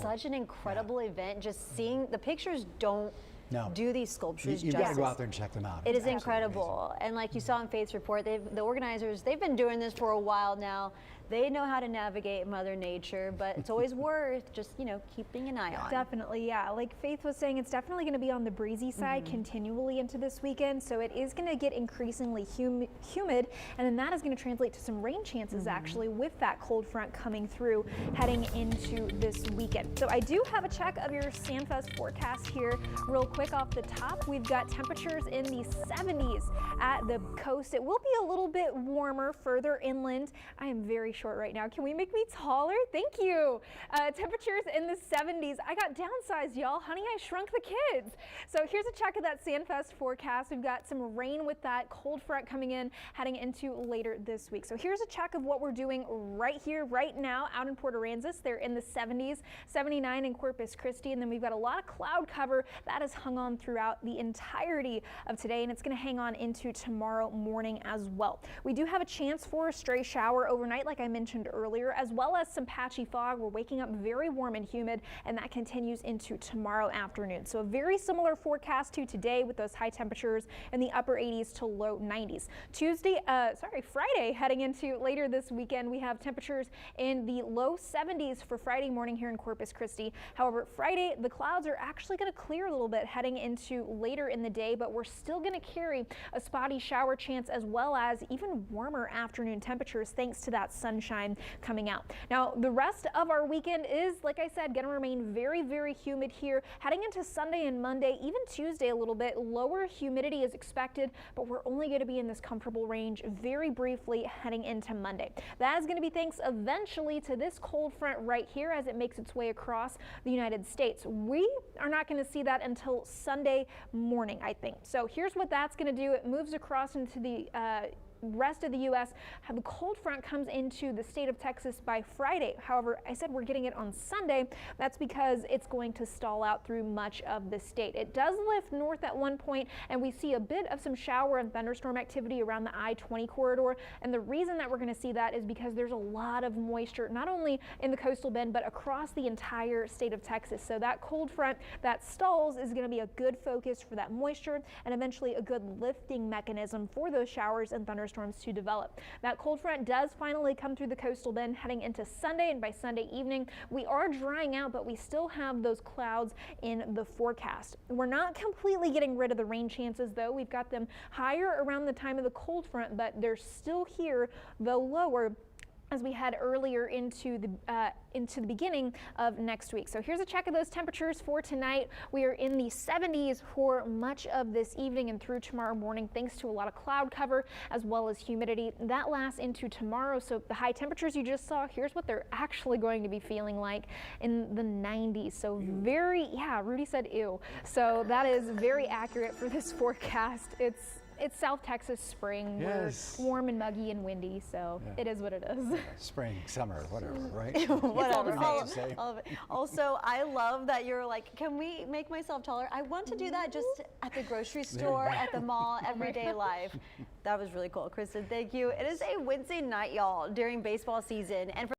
such an incredible event. Just seeing the pictures don't do these sculptures you justice. got to go out there and check them out. It is incredible. And like you saw in Faith's report, the organizers, they've been doing this for a while now. They know how to navigate Mother Nature, but it's always worth just, you know, keeping an eye on. Definitely, yeah. Like Faith was saying, it's definitely going to be on the breezy side continually into this weekend, so it is going to get increasingly humid, and then that is going to translate to some rain chances actually with that cold front coming through heading into this weekend. So I do have a check of your SandFest forecast here real quick off the top. We've got temperatures in the 70s at the coast. It will be a little bit warmer further inland. I am very short right now. Can we make me taller? Thank you. Temperatures in the 70s. I got downsized, y'all. Honey, I shrunk the kids. So here's a check of that SandFest forecast. We've got some rain with that cold front coming in heading into later this week. So here's a check of what we're doing right here, right now, out in Port Aransas. They're in the 70s, 79 in Corpus Christi, and then we've got a lot of cloud cover that is hung on throughout the entirety of today, and it's going to hang on into tomorrow morning as well. We do have a chance for a stray shower overnight, like I mentioned earlier, as well as some patchy fog. We're waking up very warm and humid, and that continues into tomorrow afternoon. So a very similar forecast to today with those high temperatures in the upper 80s to low 90s. Friday heading into later this weekend, we have temperatures in the low 70s for Friday morning here in Corpus Christi. However, Friday, the clouds are actually going to clear a little bit heading into later in the day, but we're still going to carry a spotty shower chance as well as even warmer afternoon temperatures thanks to that sunshine coming out. Now, the rest of our weekend is, like I said, going to remain very, very humid here. Heading into Sunday and Monday, even Tuesday a little bit, lower humidity is expected, but we're only going to be in this comfortable range very briefly heading into Monday. That is going to be thanks eventually to this cold front right here as it makes its way across the United States. We are not going to see that until Sunday morning, I think. So here's what that's going to do. It moves across into the rest of the U.S. The cold front comes into the state of Texas by Friday. However, I said we're getting it on Sunday. That's because it's going to stall out through much of the state. It does lift north at one point, and we see a bit of some shower and thunderstorm activity around the I-20 corridor. And the reason that we're going to see that is because there's a lot of moisture, not only in the coastal bend, but across the entire state of Texas. So that cold front that stalls is going to be a good focus for that moisture and eventually a good lifting mechanism for those showers and thunderstorms to develop. That cold front does finally come through the coastal bend heading into Sunday, and by Sunday evening we are drying out, but we still have those clouds in the forecast. We're not completely getting rid of the rain chances though. We've got them higher around the time of the cold front, but they're still here, though lower, as we head earlier into the beginning of next week. So here's a check of those temperatures for tonight. We are in the 70s for much of this evening and through tomorrow morning, thanks to a lot of cloud cover as well as humidity. That lasts into tomorrow. So the high temperatures you just saw, here's what they're actually going to be feeling like in the 90s. So very, yeah, Rudy said ew. So that is very accurate for this forecast. It's South Texas spring. Yes. We're warm and muggy and windy, so it is what it is. Spring, summer, whatever, right? Whatever. All All of it. Also, I love that you're like, can we make myself taller? I want to do that just at the grocery store, at the mall, everyday life. That was really cool. Kristen, thank you. It is a Wednesday night, y'all, during baseball season. And for